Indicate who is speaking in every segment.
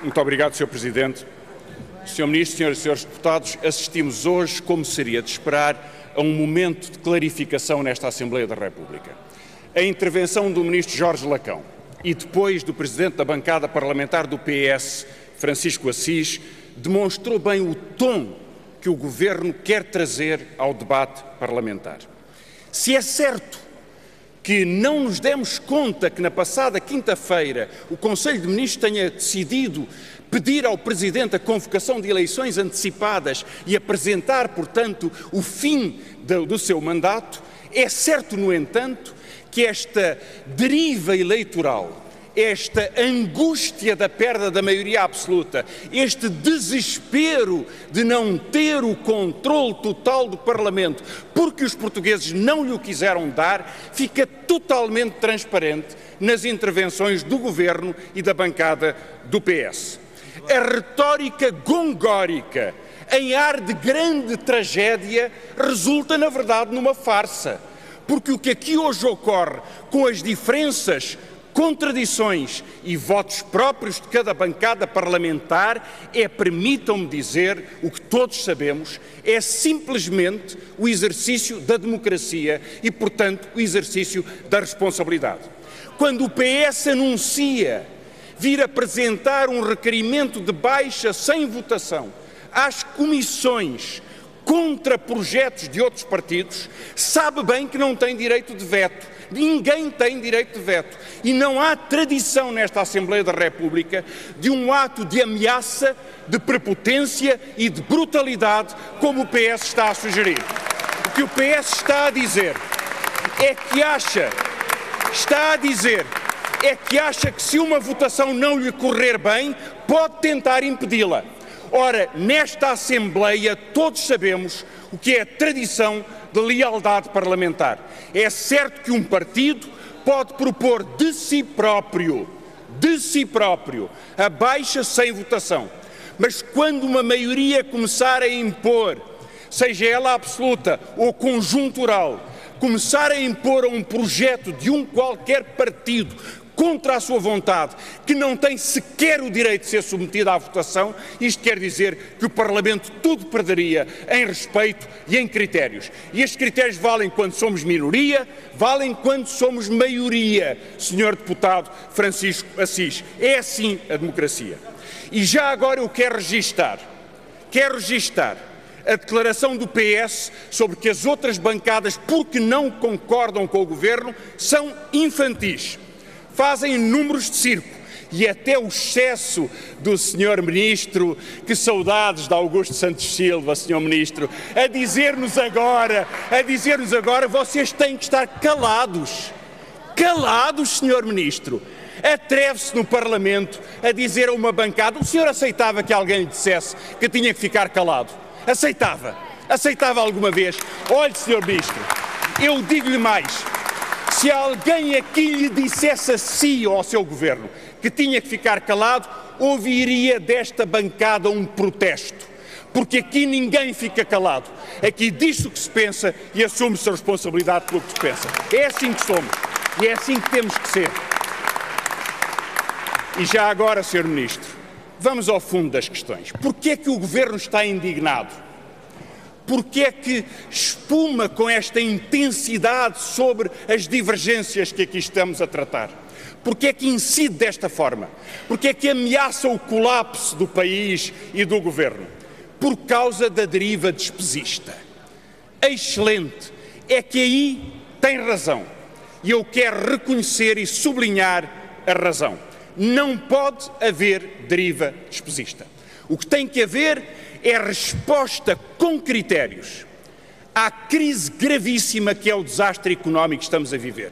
Speaker 1: Muito obrigado, Sr. Presidente. Sr. Ministro, Senhoras e Senhores Deputados, assistimos hoje, como seria de esperar, a um momento de clarificação nesta Assembleia da República. A intervenção do Ministro Jorge Lacão e depois do Presidente da bancada parlamentar do PS, Francisco Assis, demonstrou bem o tom que o Governo quer trazer ao debate parlamentar. Se é certo que não nos demos conta que na passada quinta-feira o Conselho de Ministros tenha decidido pedir ao Presidente a convocação de eleições antecipadas e apresentar, portanto, o fim do seu mandato, é certo, no entanto, que esta deriva eleitoral, esta angústia da perda da maioria absoluta, este desespero de não ter o controle total do Parlamento, porque os portugueses não lhe o quiseram dar, fica totalmente transparente nas intervenções do Governo e da bancada do PS. A retórica gongórica, em ar de grande tragédia, resulta, na verdade, numa farsa, porque o que aqui hoje ocorre, com as diferenças, contradições e votos próprios de cada bancada parlamentar, permitam-me dizer, o que todos sabemos, é simplesmente o exercício da democracia e, portanto, o exercício da responsabilidade. Quando o PS anuncia vir apresentar um requerimento de baixa sem votação às comissões contra projetos de outros partidos, sabe bem que não tem direito de veto. Ninguém tem direito de veto. E não há tradição nesta Assembleia da República de um ato de ameaça, de prepotência e de brutalidade como o PS está a sugerir. O que o PS está a dizer é que acha que se uma votação não lhe correr bem, pode tentar impedi-la. Ora, nesta Assembleia todos sabemos o que é a tradição de lealdade parlamentar. É certo que um partido pode propor de si próprio, a baixa sem votação. Mas quando uma maioria começar a impor, seja ela absoluta ou conjuntural, começar a impor a um projeto de um qualquer partido contra a sua vontade, que não tem sequer o direito de ser submetido à votação, isto quer dizer que o Parlamento tudo perderia em respeito e em critérios. E estes critérios valem quando somos minoria, valem quando somos maioria, Sr. Deputado Francisco Assis. É assim a democracia. E já agora eu quero registar a declaração do PS sobre que as outras bancadas, porque não concordam com o Governo, são infantis. Fazem números de circo e até o excesso do Sr. Ministro, que saudades de Augusto Santos Silva, Sr. Ministro, a dizer-nos agora, vocês têm que estar calados. Calados, Sr. Ministro. Atreve-se no Parlamento a dizer a uma bancada, o senhor aceitava que alguém lhe dissesse que tinha que ficar calado? Aceitava alguma vez? Olhe, Sr. Ministro, eu digo-lhe mais. Se alguém aqui lhe dissesse a si ou ao seu Governo que tinha que ficar calado, ouviria desta bancada um protesto. Porque aqui ninguém fica calado. Aqui diz o que se pensa e assume-se a responsabilidade pelo que se pensa. É assim que somos e é assim que temos que ser. E já agora, Sr. Ministro, vamos ao fundo das questões. Porquê é que o Governo está indignado? Porquê é que espuma com esta intensidade sobre as divergências que aqui estamos a tratar? Porquê é que incide desta forma? Porquê é que ameaça o colapso do país e do Governo? Por causa da deriva despesista. Excelente! É que aí tem razão. E eu quero reconhecer e sublinhar a razão. Não pode haver deriva despesista. O que tem que haver é resposta com critérios à crise gravíssima que é o desastre económico que estamos a viver.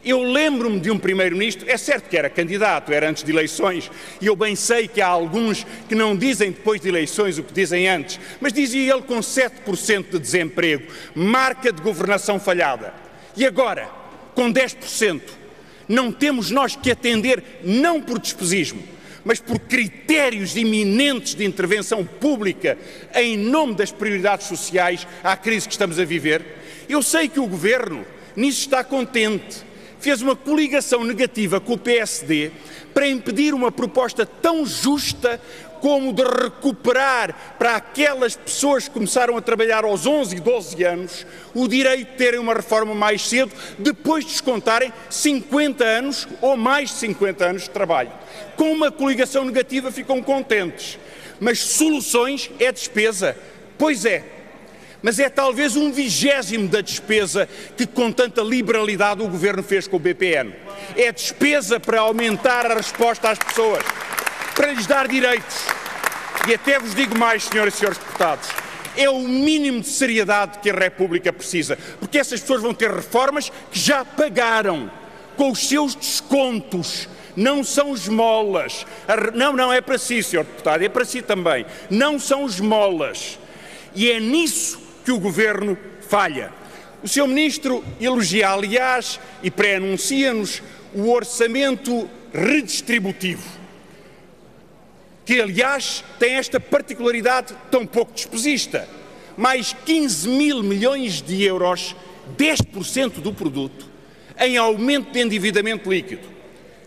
Speaker 1: Eu lembro-me de um primeiro-ministro, é certo que era candidato, era antes de eleições, e eu bem sei que há alguns que não dizem depois de eleições o que dizem antes, mas dizia ele com 7% de desemprego, marca de governação falhada. E agora, com 10%, não temos nós que atender, não por despesismo, mas por critérios iminentes de intervenção pública em nome das prioridades sociais à crise que estamos a viver? Eu sei que o Governo nisso está contente. fez uma coligação negativa com o PSD para impedir uma proposta tão justa como de recuperar para aquelas pessoas que começaram a trabalhar aos 11 e 12 anos o direito de terem uma reforma mais cedo, depois de descontarem 50 anos ou mais de 50 anos de trabalho. Com uma coligação negativa ficam contentes, mas soluções é despesa. Pois é, mas é talvez 1/20 da despesa que com tanta liberalidade o Governo fez com o BPN. É despesa para aumentar a resposta às pessoas, para lhes dar direitos. E até vos digo mais, senhoras e senhores deputados, é o mínimo de seriedade que a República precisa, porque essas pessoas vão ter reformas que já pagaram com os seus descontos. Não são esmolas. Não, é para si, senhor deputado, é para si também. Não são esmolas. E é nisso que o Governo falha. O Sr. Ministro elogia, aliás, e pré-anuncia-nos o orçamento redistributivo, que, aliás, tem esta particularidade tão pouco despesista. Mais 15 mil milhões de euros, 10% do produto, em aumento de endividamento líquido.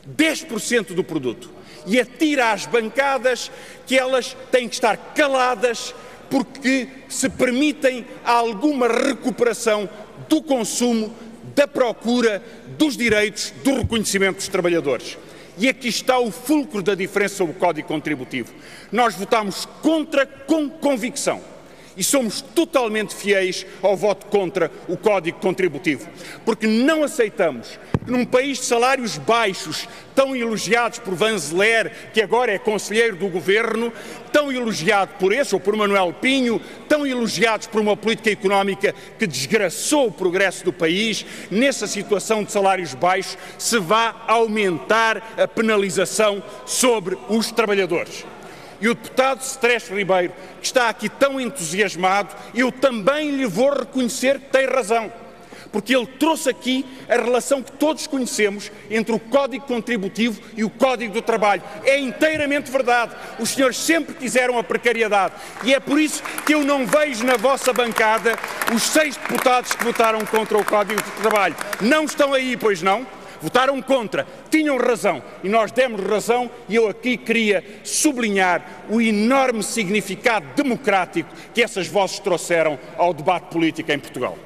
Speaker 1: 10% do produto. E atira às bancadas que elas têm que estar caladas porque se permitem alguma recuperação do consumo, da procura, dos direitos, do reconhecimento dos trabalhadores. E aqui está o fulcro da diferença sobre o Código Contributivo. Nós votámos contra com convicção e somos totalmente fiéis ao voto contra o Código Contributivo, porque não aceitamos que num país de salários baixos, tão elogiados por Vanzeler, que agora é conselheiro do Governo, tão elogiado por esse, ou por Manuel Pinho, tão elogiados por uma política económica que desgraçou o progresso do país, nessa situação de salários baixos, se vá aumentar a penalização sobre os trabalhadores. E o deputado Stress Ribeiro, que está aqui tão entusiasmado, eu também lhe vou reconhecer que tem razão, porque ele trouxe aqui a relação que todos conhecemos entre o Código Contributivo e o Código do Trabalho. É inteiramente verdade. Os senhores sempre quiseram a precariedade e é por isso que eu não vejo na vossa bancada os 6 deputados que votaram contra o Código do Trabalho. Não estão aí, pois não? Votaram contra, tinham razão e nós demos razão, e eu aqui queria sublinhar o enorme significado democrático que essas vozes trouxeram ao debate político em Portugal.